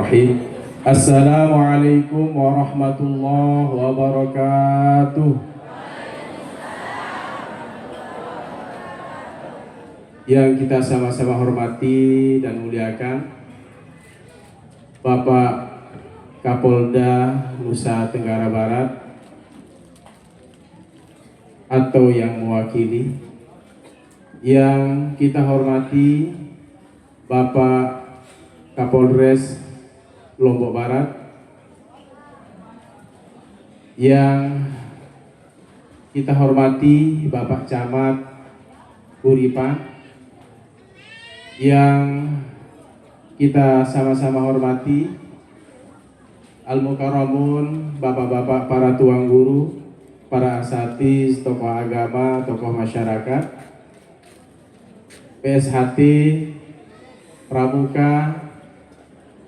Bismillahirrahmanirrahim. Assalamualaikum warahmatullahi wabarakatuh. Yang kita sama-sama hormati dan muliakan Bapak Kapolda Nusa Tenggara Barat atau yang mewakili, yang kita hormati Bapak Kapolres Lombok Barat, yang kita hormati Bapak Camat Kuripan, yang kita sama-sama hormati Al-Mukarramun, bapak-bapak para tuang guru, para asatiz, tokoh agama, tokoh masyarakat, PSHT, pramuka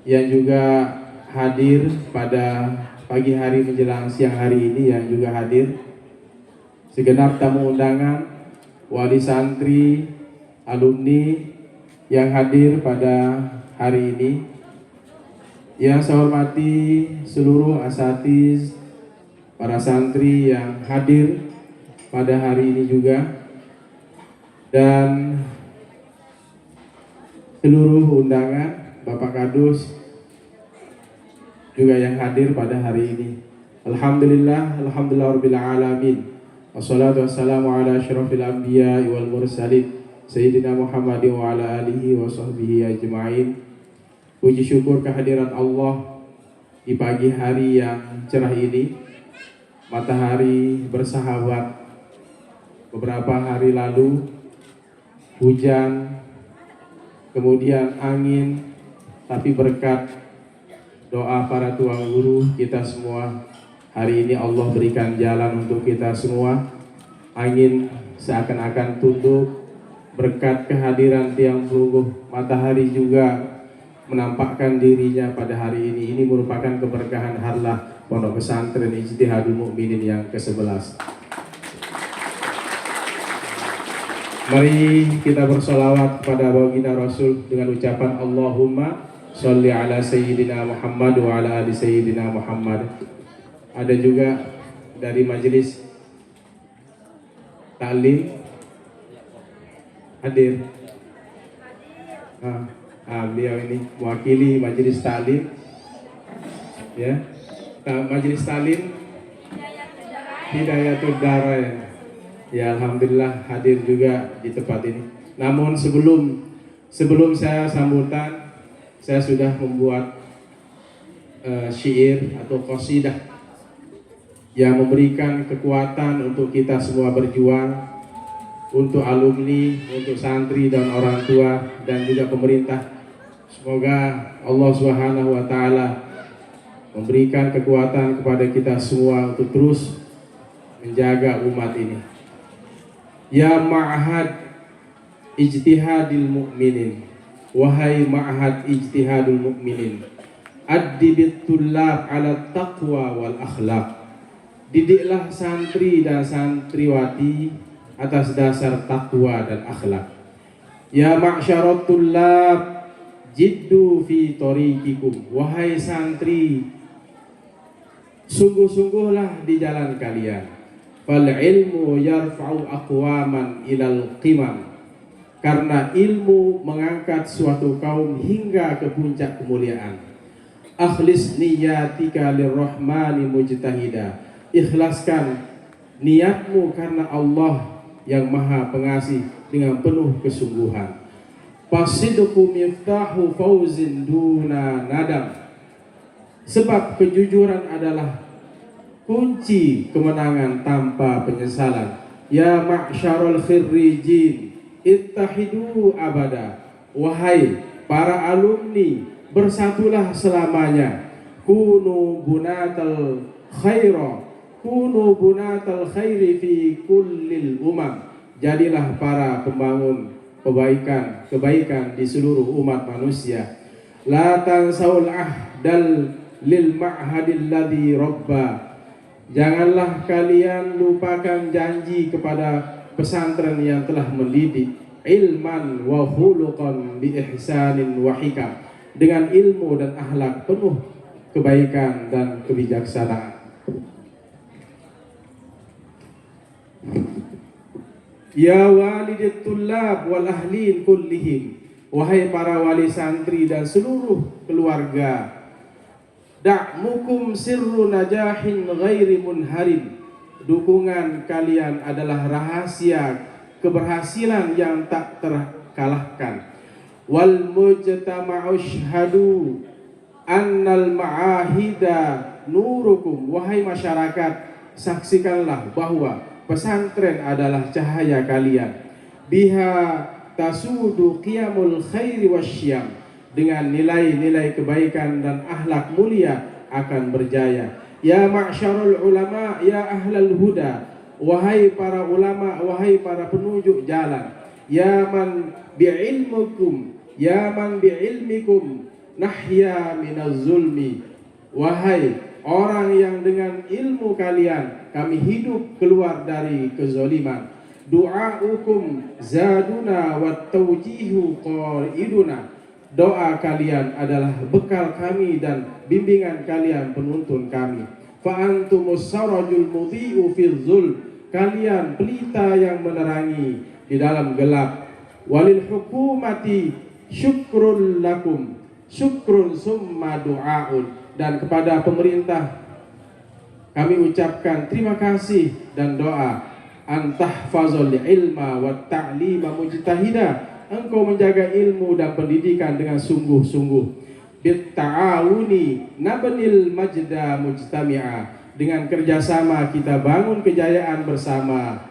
yang juga hadir pada pagi hari menjelang siang hari ini, yang juga hadir, segenap tamu undangan, wali santri, alumni yang hadir pada hari ini. Yang saya hormati seluruh asatiz, para santri yang hadir pada hari ini juga, dan seluruh undangan, Bapak Kadus juga yang hadir pada hari ini. Alhamdulillah rabbil alamin. Wassalatu wassalamu ala asyrafil anbiya wal mursalin Sayyidina Muhammadin wa ala alihi wa sahbihi ajma'in. Puji syukur kehadiran Allah di pagi hari yang cerah ini. Matahari bersahabat. Beberapa hari lalu hujan, kemudian angin, tapi berkat doa para tuang guru kita semua, hari ini Allah berikan jalan untuk kita semua. Angin seakan-akan tunduk berkat kehadiran tiang pelungguh. Matahari juga menampakkan dirinya pada hari ini. Ini merupakan keberkahan harlah Pondok Pesantren Ijtihadul Mukminin yang ke-11. Mari kita bersolawat kepada baginda Rasul dengan ucapan Allahumma sholli ala Sayyidina Muhammad wa ala ali Sayyidina Muhammad. Ada juga dari majelis taklim hadir. Beliau ini mewakili majelis taklim, ya. Majelis taklim Hidayatul Darain. Ya, alhamdulillah hadir juga di tempat ini. Namun sebelum saya sambutan, saya sudah membuat syair atau qasidah yang memberikan kekuatan untuk kita semua berjuang, untuk alumni, untuk santri dan orang tua, dan juga pemerintah. Semoga Allah Subhanahu wa Ta'ala memberikan kekuatan kepada kita semua untuk terus menjaga umat ini. Ya ma'had ijtihadil mu'minin, wahai ma'had ijtihadul mu'minin, addibit tullab ala taqwa wal akhlaq. Didiklah santri dan santriwati atas dasar takwa dan akhlak. Ya ma'syarat tullab jiddu fi tariqikum, wahai santri, sungguh-sungguhlah di jalan kalian. Fal ilmu yarfa'u aqwaman ilal qimam, karena ilmu mengangkat suatu kaum hingga ke puncak kemuliaan. Akhlis niyatika lirrahmani mujtahida, ikhlaskan niatmu karena Allah yang maha pengasih dengan penuh kesungguhan. Fasidqu miftahu fauzin duna nadam, sebab kejujuran adalah kunci kemenangan tanpa penyesalan. Ya ma'syarul khirrijin ittahidu abada, wahai para alumni, bersatulah selamanya. Kunu bunatal khaira, kunu bunatal khairi fi kullil umam, jadilah para pembangun kebaikan di seluruh umat manusia. La tansaul ahdal lil ma'hadil ladzi rabba, janganlah kalian lupakan janji kepada pesantren yang telah mendidik ilman wa khuluqan bi ihsanin wa hikam, dengan ilmu dan akhlak penuh kebaikan dan kebijaksanaan. Ya walidit tullab wal ahlin kullihim, wahai para wali santri dan seluruh keluarga, da'mukum sirru najahin ghairi munharin, dukungan kalian adalah rahasia keberhasilan yang tak terkalahkan. Wal mujtama'u syhadu annal ma'ahida nurukum, wahai masyarakat, saksikanlah bahwa pesantren adalah cahaya kalian. Biha tasudu qiyamul khairi wasyam, dengan nilai-nilai kebaikan dan akhlak mulia akan berjaya. Ya ma'syarul ulama, ya ahlal huda, wahai para ulama, wahai para penunjuk jalan. Ya man bi'ilmukum, ya man bi'ilmikum nahya minaz zulmi, wahai orang yang dengan ilmu kalian kami hidup keluar dari kezaliman. Du'aukum zaduna wat tawjihu qaiduna, doa kalian adalah bekal kami dan bimbingan kalian penuntun kami. Fa antumus sarajul mudhi'u fil zulm, kalian pelita yang menerangi di dalam gelap. Walil hukumati syukrun lakum, syukrun summa du'aun, dan kepada pemerintah kami ucapkan terima kasih dan doa. Antahfazul ilma wa ta'lima mujtahida, engkau menjaga ilmu dan pendidikan dengan sungguh-sungguh. Bitta'awuni nabnil majda mujtami'a, dengan kerjasama kita bangun kejayaan bersama.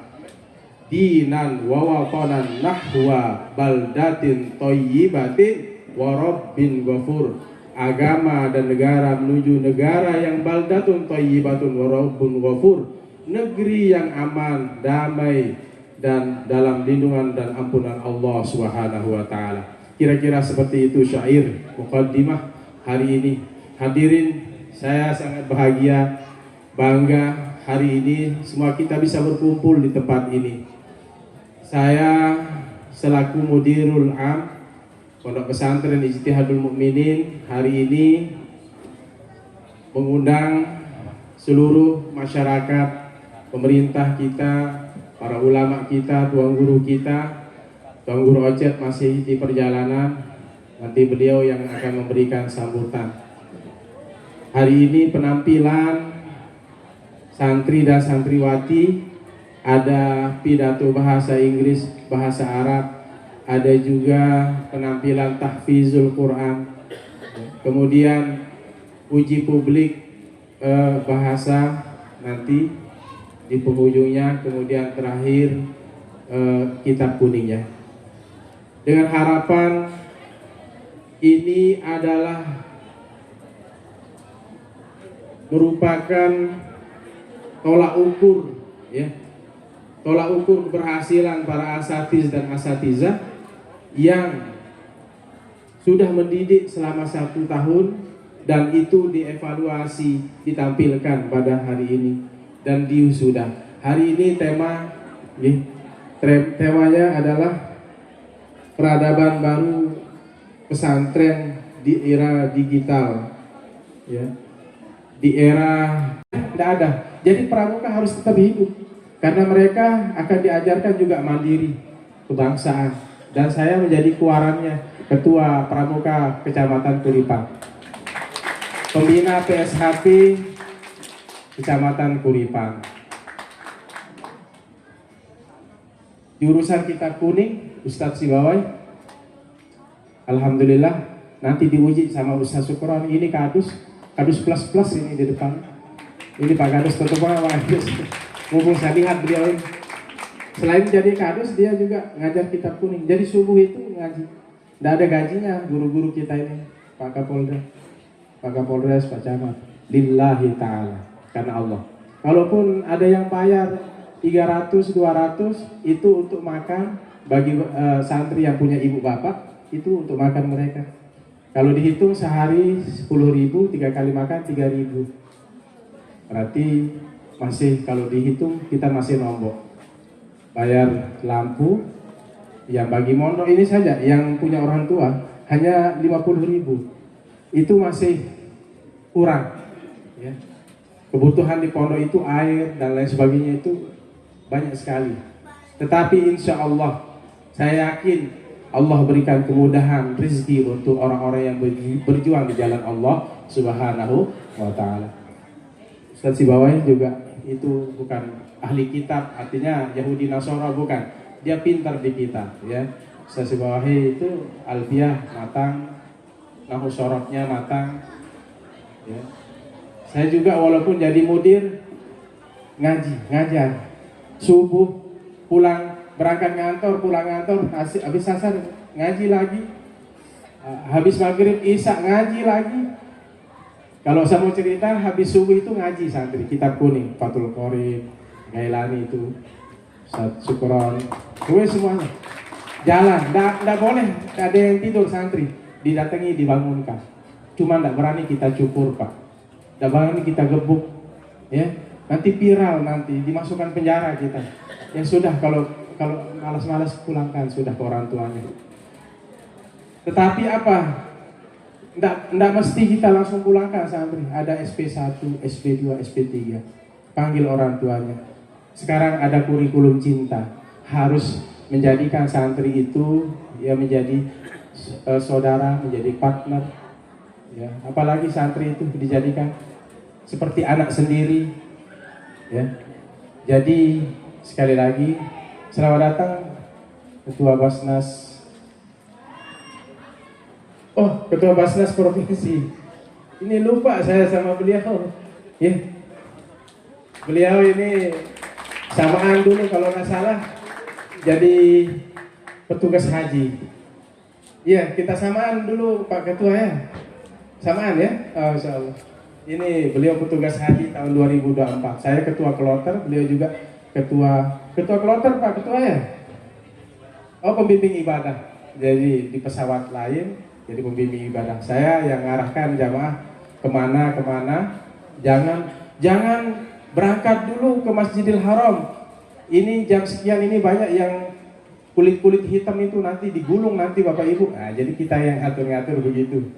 Dinan wa watanan nahwa baldatin thayyibatin wa rabbin ghafur, agama dan negara menuju negara yang baldatun thayyibatun wa rabbun ghafur, negeri yang aman, damai, dan dalam lindungan dan ampunan Allah Subhanahu wa taala. Kira-kira seperti itu syair muqaddimah hari ini. Hadirin, saya sangat bahagia, bangga hari ini semua kita bisa berkumpul di tempat ini. Saya selaku Mudirul Am Pondok Pesantren Ijtihadul Mukminin hari ini mengundang seluruh masyarakat, pemerintah kita, para ulama kita, tuan guru kita. Tuan Guru Ocet masih di perjalanan, nanti beliau yang akan memberikan sambutan. Hari ini penampilan santri dan santriwati, ada pidato bahasa Inggris, bahasa Arab, ada juga penampilan tahfizul Quran, kemudian uji publik bahasa nanti di penghujungnya, kemudian terakhir kitab kuningnya. Dengan harapan ini adalah merupakan tolak ukur, ya, tolak ukur keberhasilan para asatiz dan asatizah yang sudah mendidik selama 1 tahun, dan itu dievaluasi, ditampilkan pada hari ini dan diwisuda. Hari ini temanya adalah peradaban baru pesantren di era digital, ya, di era tidak ada. Jadi pramuka harus tetap hidup karena mereka akan diajarkan juga mandiri, kebangsaan. Dan saya menjadi kuarannya, ketua pramuka Kecamatan Kuripang, pembina PSHP Kecamatan Kuripang. Jurusan kita kuning, Ustadz Sibawai. Alhamdulillah nanti diuji sama Ustadz Sukron. Ini kadus plus ini di depan. Ini Pak Kadus, tutup Pak Kadus. Mumpung saya lihat beliau ini. Selain jadi kadus, dia juga ngajar kitab kuning. Jadi subuh itu ngaji. Tidak ada gajinya guru-guru kita ini. Pak Kapolda, Pak Kapolres, Pak Camat. Lillahi ta'ala, karena Allah. Kalaupun ada yang bayar 300, 200, itu untuk makan. Bagi santri yang punya ibu bapak, itu untuk makan mereka. Kalau dihitung sehari 10.000, 3 kali makan 3.000. Berarti masih, kalau dihitung kita masih nombok. Bayar lampu, yang bagi mondok ini saja yang punya orang tua hanya 50.000. itu masih kurang, ya. Kebutuhan di pondok itu air dan lain sebagainya itu banyak sekali. Tetapi insya Allah saya yakin Allah berikan kemudahan rezeki untuk orang-orang yang berjuang di jalan Allah Subhanahu wa Ta'ala. Ustaz Sibawai juga itu bukan ahli kitab, artinya Yahudi Nasara bukan. Dia pintar di kitab, ya. Ustaz Sibawai itu alfiah matang, nahwu sorofnya matang, ya. Saya juga walaupun jadi mudir ngajar subuh pulang berangkat ngantor, pulang ngantor habis asar ngaji lagi, habis maghrib isya ngaji lagi. Kalau saya mau cerita habis subuh itu ngaji santri kitab kuning, Fathul Qorib, Gailani itu, Syukron, gue semuanya jalan, nggak boleh ada yang tidur santri, didatangi dibangunkan, cuma nggak berani kita cukur Pak. Tidak berani kita gebuk, ya. Nanti viral, nanti dimasukkan penjara kita. Ya sudah, kalau malas-malas pulangkan sudah ke orang tuanya. Tetapi apa? Tidak mesti kita langsung pulangkan santri. Ada SP1, SP2, SP3. Panggil orang tuanya. Sekarang ada kurikulum cinta. Harus menjadikan santri itu ya menjadi saudara, menjadi partner. Ya, apalagi santri itu dijadikan seperti anak sendiri, ya. Jadi sekali lagi selamat datang Ketua Basnas. Oh, Ketua Basnas Provinsi. Ini lupa saya sama beliau, ya. Beliau ini samaan dulu kalau nggak salah jadi petugas haji. Iya, kita samaan dulu Pak Ketua ya. Samaan ya, oh, insya Allah. Ini beliau petugas haji tahun 2024. Saya ketua kloter, beliau juga ketua kloter Pak Ketua ya. Oh, pembimbing ibadah. Jadi di pesawat lain, jadi pembimbing ibadah. Saya yang ngarahkan jamaah kemana. Jangan berangkat dulu ke Masjidil Haram. Ini jam sekian ini banyak yang kulit hitam itu nanti digulung nanti Bapak Ibu. Nah, jadi kita yang ngatur begitu.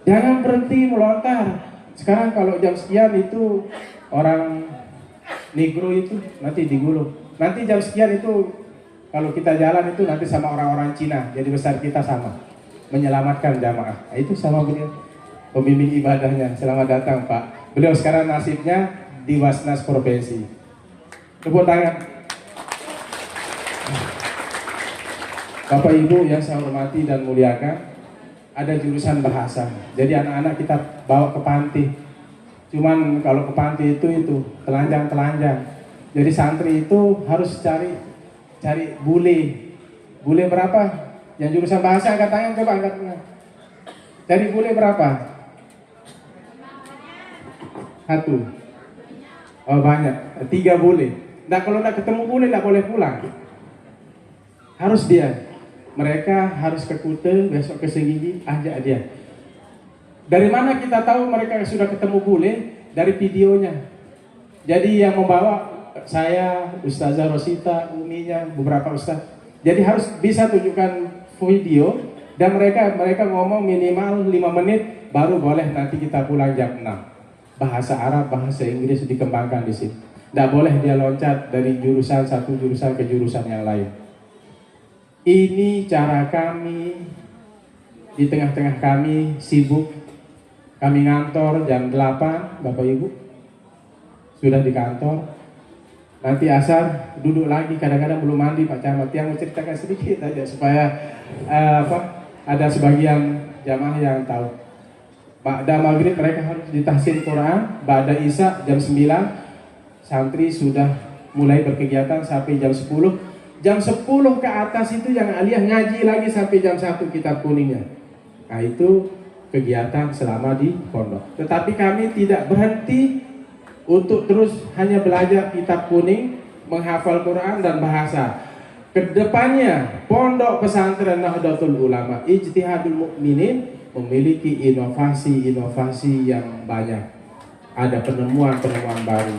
Jangan berhenti melontar. Sekarang kalau jam sekian itu orang Negro itu nanti digulung. Nanti jam sekian itu kalau kita jalan itu nanti sama orang-orang Cina. Jadi besar kita sama. Menyelamatkan jamaah. Nah, itu sama beliau. Pembimbing ibadahnya. Selamat datang Pak. Beliau sekarang nasibnya di Basnas Provinsi. Tepuk tangan. Bapak Ibu yang saya hormati dan muliakan. Ada jurusan bahasa, jadi anak-anak kita bawa ke panti. Cuman kalau ke panti itu telanjang. Jadi santri itu harus cari bule berapa? Yang jurusan bahasa angkat tangan, coba angkat tangan. Cari bule berapa? Satu. Oh banyak, 3 bule. Nah kalau nggak ketemu bule nggak boleh pulang. Harus dia. Mereka harus ke Kute, besok ke Senggigi, ajak dia. Dari mana kita tahu mereka sudah ketemu bule? Dari videonya. Jadi yang membawa saya, Ustazah Rosita, uminya, beberapa ustaz. Jadi harus bisa tunjukkan video dan mereka ngomong minimal 5 menit baru boleh nanti kita pulang jam 6. Bahasa Arab, bahasa Inggris dikembangkan di sini. Tidak boleh dia loncat dari jurusan satu jurusan ke jurusan yang lain. Ini cara kami, di tengah-tengah kami sibuk, kami ngantor jam 8, Bapak Ibu, sudah di kantor, nanti asar duduk lagi, kadang-kadang belum mandi Pak Camat, yang mau ceritakan sedikit aja supaya ada sebagian jamaah yang tahu. Ba'da maghrib mereka harus ditahsin Quran, ba'da isya jam 9, santri sudah mulai berkegiatan sampai jam 10. Jam 10 ke atas itu yang aliyah ngaji lagi sampai jam 1 kitab kuningnya. Nah itu kegiatan selama di pondok. Tetapi kami tidak berhenti untuk terus hanya belajar kitab kuning, menghafal Quran dan bahasa. Kedepannya pondok pesantren Nahdlatul Ulama Ijtihadul Mukminin memiliki inovasi yang banyak. Ada penemuan baru.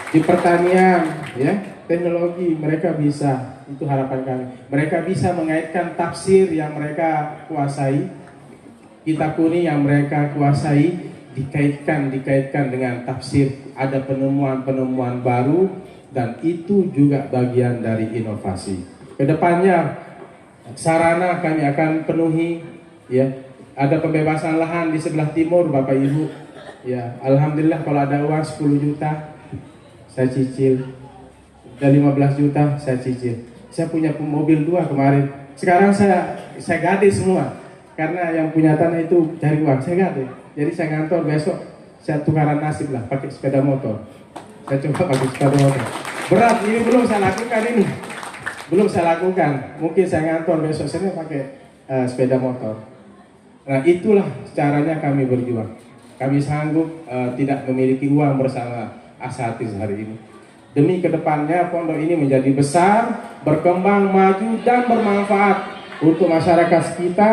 Di pertanian ya, teknologi mereka bisa, itu harapan kami. Mereka bisa mengaitkan tafsir yang mereka kuasai kitab kuning yang mereka kuasai dikaitkan dengan tafsir, ada penemuan-penemuan baru, dan itu juga bagian dari inovasi. Kedepannya sarana kami akan penuhi, ya. Ada pembebasan lahan di sebelah timur, Bapak Ibu. Ya, alhamdulillah kalau ada uang 10 juta saya cicil. Udah 15 juta saya cicil. Saya punya mobil 2 kemarin. Sekarang saya gade semua. Karena yang punya tanah itu cari uang, saya gade. Jadi saya ngantor besok saya tukaran nasib lah pakai sepeda motor. Saya coba pakai sepeda motor. Berat, ini belum saya lakukan ini. Belum saya lakukan. Mungkin saya ngantor besok saya pakai sepeda motor. Nah, itulah caranya kami berjuang. Kami sanggup tidak memiliki uang bersama Asatiz hari ini. Demi kedepannya pondok ini menjadi besar, berkembang, maju, dan bermanfaat untuk masyarakat kita.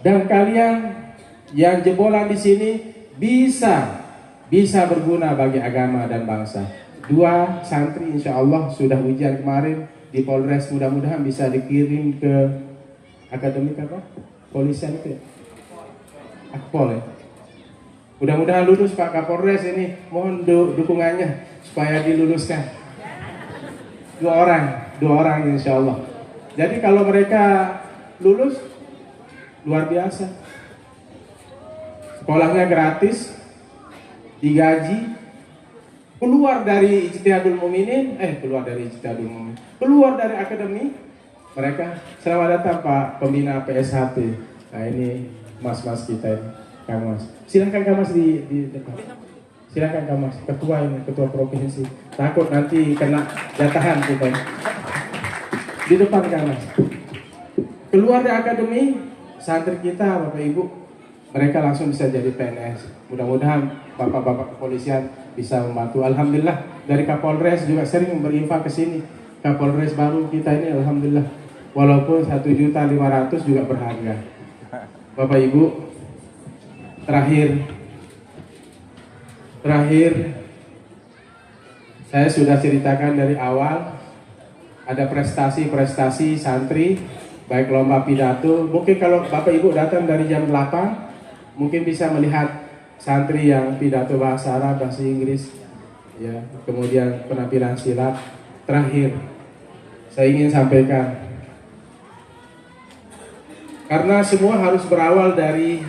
Dan kalian yang jebolan di sini bisa berguna bagi agama dan bangsa. 2 santri insya Allah sudah ujian kemarin di Polres, mudah-mudahan bisa dikirim ke akademik apa? Polisian itu ya? Akpol ya? Mudah-mudahan lulus Pak Kapolres ini, mohon dukungannya supaya diluluskan. 2 orang insya Allah. Jadi kalau mereka lulus, luar biasa. Sekolahnya gratis, digaji, keluar dari Ijtihadul Muminin, keluar dari akademi mereka. Selamat datang Pak Pembina PSHP. Nah ini mas-mas kita ini, Kang Mas. Silakan Kang Mas di depan. Silakan Kang Mas, ketua provinsi. Takut nanti kena jatahan kita. Di depan Kang Mas. Keluar dari akademi, santri kita Bapak Ibu, mereka langsung bisa jadi PNS. Mudah-mudahan bapak-bapak kepolisian bisa membantu. Alhamdulillah dari Kapolres juga sering berinfak ke sini. Kapolres baru kita ini alhamdulillah, walaupun 1.500.000 juga berharga. Bapak Ibu, terakhir saya sudah ceritakan dari awal ada prestasi santri, baik lomba pidato. Mungkin kalau Bapak Ibu datang dari jam 8, mungkin bisa melihat santri yang pidato bahasa Arab, bahasa Inggris, ya, kemudian penampilan silat. Terakhir, saya ingin sampaikan, karena semua harus berawal dari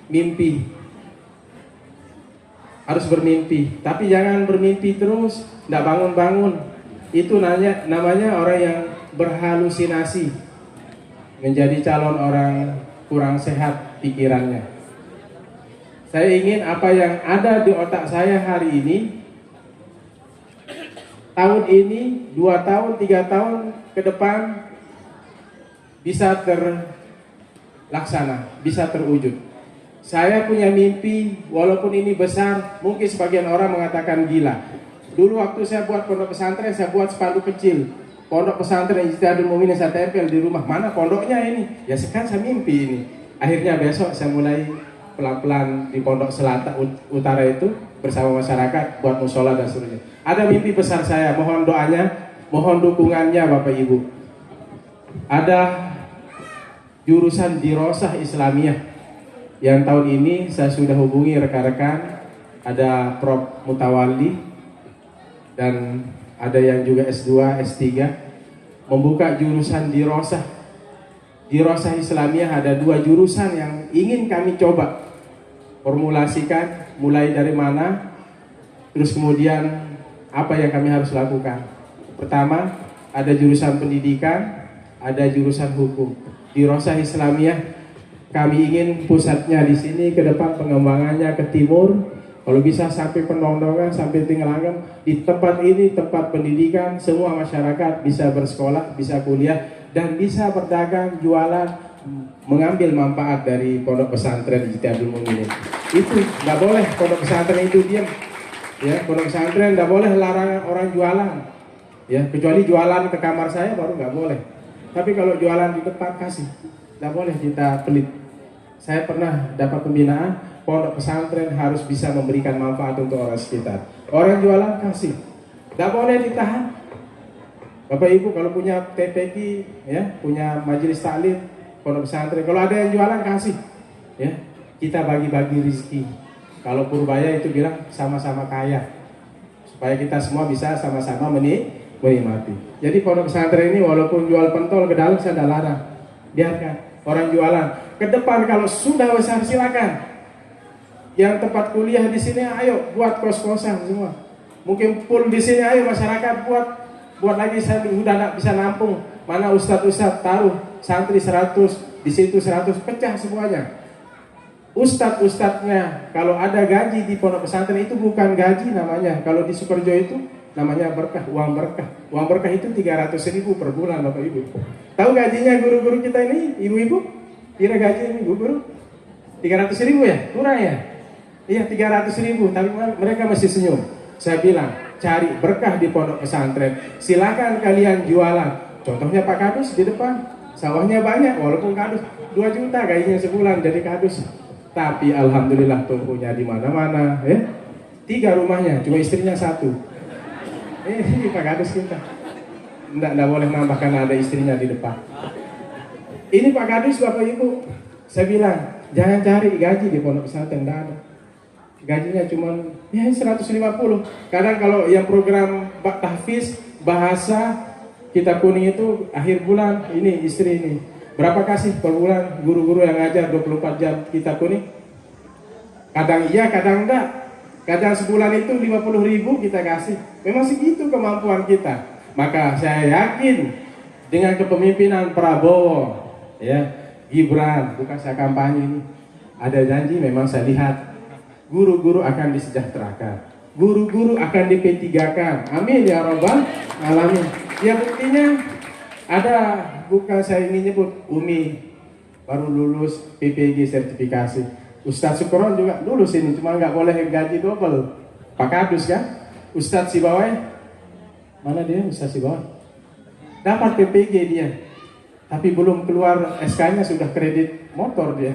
mimpi, harus bermimpi. Tapi jangan bermimpi terus, tidak bangun-bangun. Itu namanya orang yang berhalusinasi, menjadi calon orang kurang sehat pikirannya. Saya ingin apa yang ada di otak saya hari ini, tahun ini, 2 tahun, 3 tahun ke depan bisa terlaksana, bisa terwujud. Saya punya mimpi, walaupun ini besar, mungkin sebagian orang mengatakan gila. Dulu waktu saya buat pondok pesantren, saya buat spanduk kecil. Pondok pesantren Ijtihadul Muminin saya tempel di rumah. Mana pondoknya ini? Ya sekarang saya mimpi ini. Akhirnya besok saya mulai pelan-pelan di pondok selatan utara itu bersama masyarakat buat musola dan seterusnya. Ada mimpi besar saya, mohon doanya, mohon dukungannya Bapak Ibu. Ada jurusan Dirosah Islamiyah yang tahun ini saya sudah hubungi rekan-rekan, ada Prof Mutawalli dan ada yang juga S2, S3, membuka jurusan Dirosah Islamiyah. Ada 2 jurusan yang ingin kami coba formulasikan, mulai dari mana, terus kemudian apa yang kami harus lakukan. Pertama, ada jurusan pendidikan, ada jurusan hukum. Dirosah Islamiyah kami ingin pusatnya di sini, ke depan pengembangannya ke timur, kalau bisa sampai Pendondongan, sampai Tingalanggam. Di tempat ini tempat pendidikan, semua masyarakat bisa bersekolah, bisa kuliah, dan bisa berdagang, jualan, mengambil manfaat dari pondok pesantren Ijtihadul Muminin. Itu nggak boleh pondok pesantren itu diam. Ya, pondok pesantren nggak boleh larang orang jualan. Ya, kecuali jualan ke kamar saya baru nggak boleh. Tapi kalau jualan di depan kasih, nggak boleh kita pelit. Saya pernah dapat pembinaan, pondok pesantren harus bisa memberikan manfaat untuk orang sekitar. Orang jualan kasih, nggak boleh ditahan. Bapak Ibu kalau punya TPQ, ya, punya majelis taklim, pondok pesantren, kalau ada yang jualan kasih, ya. kita bagi-bagi rezeki. Kalau Purbaya itu bilang sama-sama kaya, supaya kita semua bisa sama-sama menikmati. Jadi pondok pesantren ini walaupun jual pentol ke dalam saya tidak larang, biarkan orang jualan. Ke depan kalau sudah besar silakan. Yang tempat kuliah di sini ayo buat kos-kosan semua. Mungkin pool di sini ayo masyarakat buat lagi, saya udah tidak bisa nampung. Mana ustadz taruh santri 100, di situ 100, pecah semuanya. Ustadznya kalau ada gaji di pondok pesantren itu bukan gaji namanya. Kalau di Sukorejo itu namanya berkah, uang berkah. Uang berkah itu 300.000 per bulan Bapak Ibu. Tahu gajinya guru-guru kita ini, ibu-ibu? Kira gaji ini guru 300.000 ya? Kurang ya? Iya 300.000, tapi mereka masih senyum. Saya bilang cari berkah di pondok pesantren. Silakan kalian jualan. Contohnya Pak Kadus di depan, sawahnya banyak, walaupun Kadus 2 juta gajinya sebulan jadi Kadus. Tapi alhamdulillah tokonya di mana-mana, ya. 3 rumahnya, cuma istrinya 1. Ini Pak Kadus kita. Nggak boleh nambah karena ada istrinya di depan. Ini Pak Kadus, Bapak Ibu. Saya bilang, jangan cari gaji di pondok pesantren, nggak ada. Gajinya cuma ya 150. Kadang kalau yang program tahfiz bahasa kitab kuning itu akhir bulan, ini istri ini berapa kasih per bulan guru-guru yang ngajar 24 jam kitab kuning? Kadang iya, kadang enggak. Kadang sebulan itu 50.000 kita kasih. Memang segitu kemampuan kita. Maka saya yakin dengan kepemimpinan Prabowo, ya, Gibran, bukan saya kampanye ini, ada janji memang saya lihat guru-guru akan disejahterakan, guru-guru akan di-P3-kan. Amin ya Rabbal Alamin. Ya buktinya ada, bukan saya ingin nyebut, Umi baru lulus PPG sertifikasi. Ustadz Sukron juga lulus ini, cuma nggak boleh gaji double. Pak Kadus kan, Ustadz Sibawai, mana dia Ustadz Sibawai? Dapat PPG dia, tapi belum keluar SK-nya sudah kredit motor dia.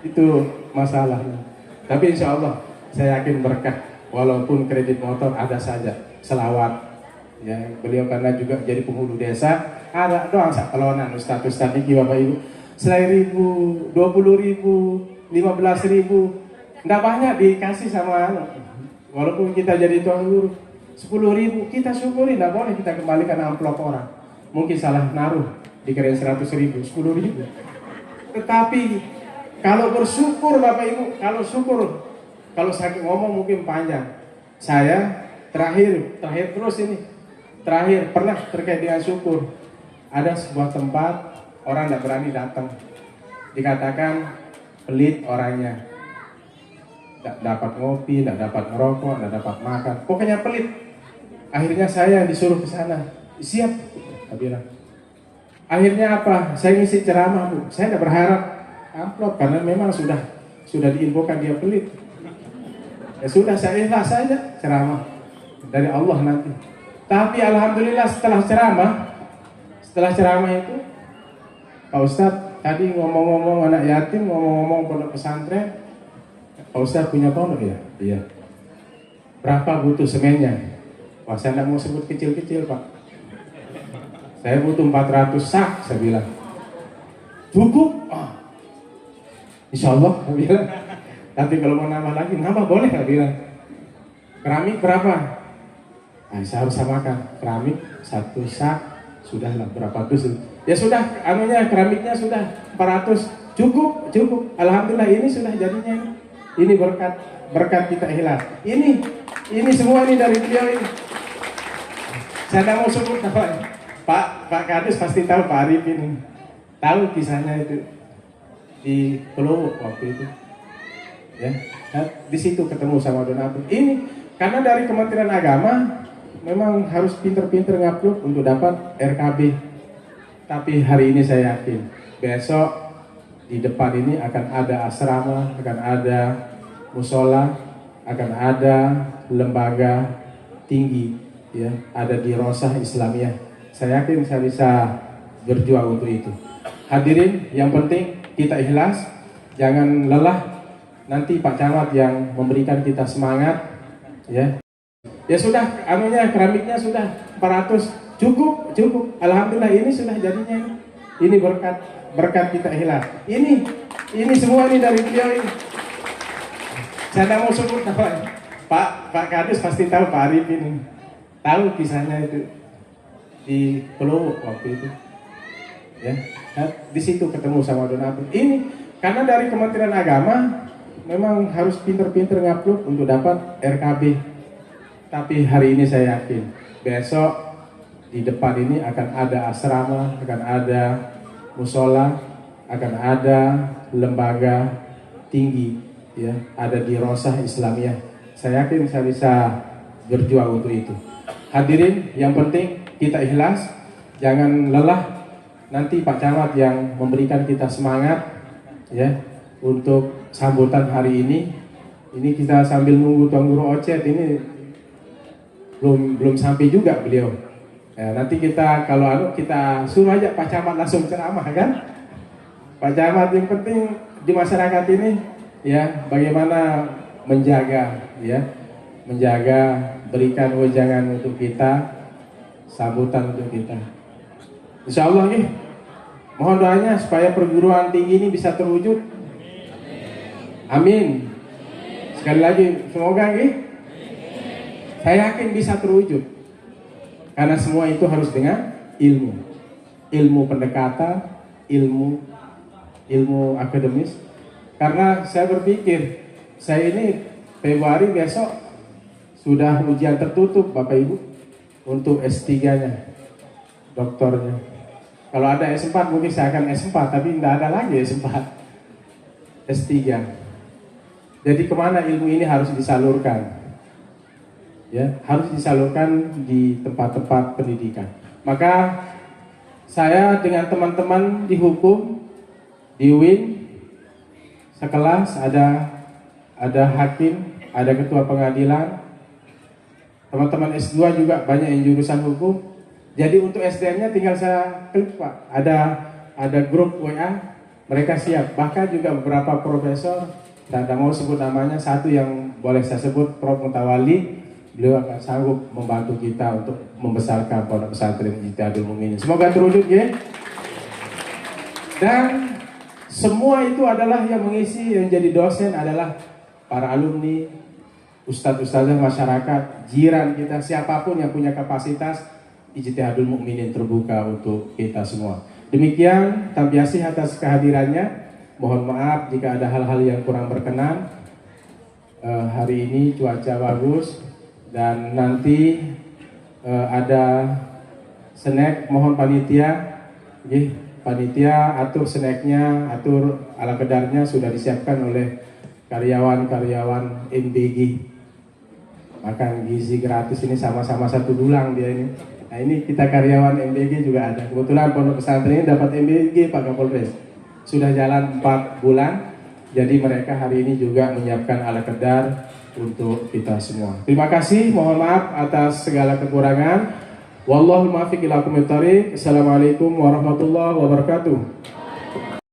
Itu masalahnya. Tapi insya Allah saya yakin berkah, walaupun kredit motor ada saja. Selawat ya, beliau karena juga jadi penghulu desa, ada doang sakalonan Ustadz ini Bapak Ibu. Selain 1.000, 20.000, 15.000, enggak banyak dikasih sama, walaupun kita jadi tuan guru 10.000 kita syukuri, enggak boleh kita kembalikan amplop orang. Mungkin salah naruh dikirain 100.000, 10.000. Tetapi kalau bersyukur Bapak Ibu, kalau syukur, kalau sakit ngomong mungkin panjang. Saya terakhir terus ini, terakhir pernah terkait dengan syukur. Ada sebuah tempat orang tidak berani datang, dikatakan pelit orangnya, tidak dapat ngopi, tidak dapat ngerokok, tidak dapat makan, pokoknya pelit. Akhirnya saya disuruh ke sana, siap, saya bilang. Akhirnya apa? Saya ngisi ceramah Bu, saya tidak berharap amplop karena memang sudah diinfokan dia pelit. Ya sudah, saya ikhlas saja ceramah dari Allah nanti. Tapi alhamdulillah setelah ceramah itu Pak Ustadz tadi ngomong-ngomong anak yatim, ngomong-ngomong pondok pesantren. Pak Ustadz punya pondok ya? Iya. Berapa butuh semennya? Wah, saya tidak mau sebut kecil-kecil Pak. Saya butuh 400 sak, saya bilang. Cukup? Oh. Insya Allah, saya bilang. Tapi kalau mau nambah lagi, nambah boleh, saya bilang. Keramik berapa? Nah, saya harus samakan. Keramik 1 sak, sudahlah berapa dus. Ya sudah, anunya keramiknya sudah 400, cukup. Alhamdulillah ini sudah jadinya. Ini berkat kita ikhlas. Ini semua ini dari beliau ini. Saya tidak mau sebut namanya. Pak Kadus pasti tahu, Pak Arif ini. Tahu kisahnya itu di Pulau waktu itu. Ya, di situ ketemu sama donatur. Ini karena dari Kementerian Agama memang harus pinter-pinter ngupload untuk dapat RKB. Tapi hari ini saya yakin besok di depan ini akan ada asrama, akan ada musola, akan ada lembaga tinggi, ya, ada di Rosah Islamiyah. Saya yakin saya bisa berjuang untuk itu. Hadirin, yang penting kita ikhlas, jangan lelah. Nanti Pak Camat yang memberikan kita semangat, ya. Ya sudah, anunya keramiknya sudah 400. Cukup. Alhamdulillah ini sudah jadinya. Ini berkat kita ikhlas. Ini Ini semua ini dari beliau ini. Saya tidak mau sebut nama. Pak Kadus pasti tahu, Pak Arif ini. Tahu kisahnya itu di Pulau waktu itu. Ya, di situ ketemu sama donatur. Ini karena dari Kementerian Agama memang harus pinter-pinter ngupload untuk dapat RKB. Tapi hari ini saya yakin besok di depan ini akan ada asrama, akan ada musola, akan ada lembaga tinggi, ya, ada di Rosah Islamiyah. Saya yakin saya bisa berjuang untuk itu. Hadirin, yang penting kita ikhlas, jangan lelah. Nanti Pak Camat yang memberikan kita semangat, ya, untuk sambutan hari ini. Ini kita sambil nunggu Tuan Guru Ocet ini belum sampai juga beliau. Ya, nanti kita kalau kita suruh aja Pak Camat langsung ceramah kan. Pak Camat, yang penting di masyarakat ini ya bagaimana menjaga, ya, berikan wejangan untuk kita, sambutan untuk kita. Insya Allah nih, mohon doanya supaya perguruan tinggi ini bisa terwujud. Amin. Sekali lagi, semoga nih, saya yakin bisa terwujud. Karena semua itu harus dengan ilmu pendekatan, ilmu akademis. Karena saya berpikir, saya ini Februari besok sudah ujian tertutup Bapak Ibu untuk S3-nya, doktornya. Kalau ada S4 mungkin saya akan S4, tapi tidak ada lagi S4, S3. Jadi kemana ilmu ini harus disalurkan? Ya, harus disalurkan di tempat-tempat pendidikan. Maka saya dengan teman-teman di hukum, di UIN, sekelas ada hakim, ada ketua pengadilan, teman-teman S2 juga banyak yang jurusan hukum. Jadi untuk SDM-nya tinggal saya klik Pak, ada grup WA, mereka siap. Bahkan juga beberapa profesor, tidak mau sebut namanya, satu yang boleh saya sebut Prof. Mutawali, beliau akan sanggup membantu kita untuk membesarkan pondok pesantren Ijtihadul Mu'minin. Semoga terwujud ya. Dan semua itu adalah yang mengisi, yang jadi dosen adalah para alumni, ustadz-ustadzah masyarakat, jiran kita, siapapun yang punya kapasitas. Ijtihadul Mu'minin terbuka untuk kita semua. Demikian, Tambiasih atas kehadirannya. Mohon maaf jika ada hal-hal yang kurang berkenan. Hari ini cuaca bagus dan nanti ada snack. Mohon panitia atur snacknya, atur ala kedarnya sudah disiapkan oleh karyawan-karyawan MBG. Makan gizi gratis ini sama-sama satu dulang dia ini. Nah ini kita karyawan MBG juga ada. Kebetulan pondok pesantren ini dapat MBG Pak Kapolres. Sudah jalan 4 bulan. Jadi mereka hari ini juga menyiapkan ala kedar untuk kita semua. Terima kasih, mohon maaf atas segala kekurangan. Wallahul muwaffiq ila aqwamit thoriq. Assalamualaikum warahmatullahi wabarakatuh.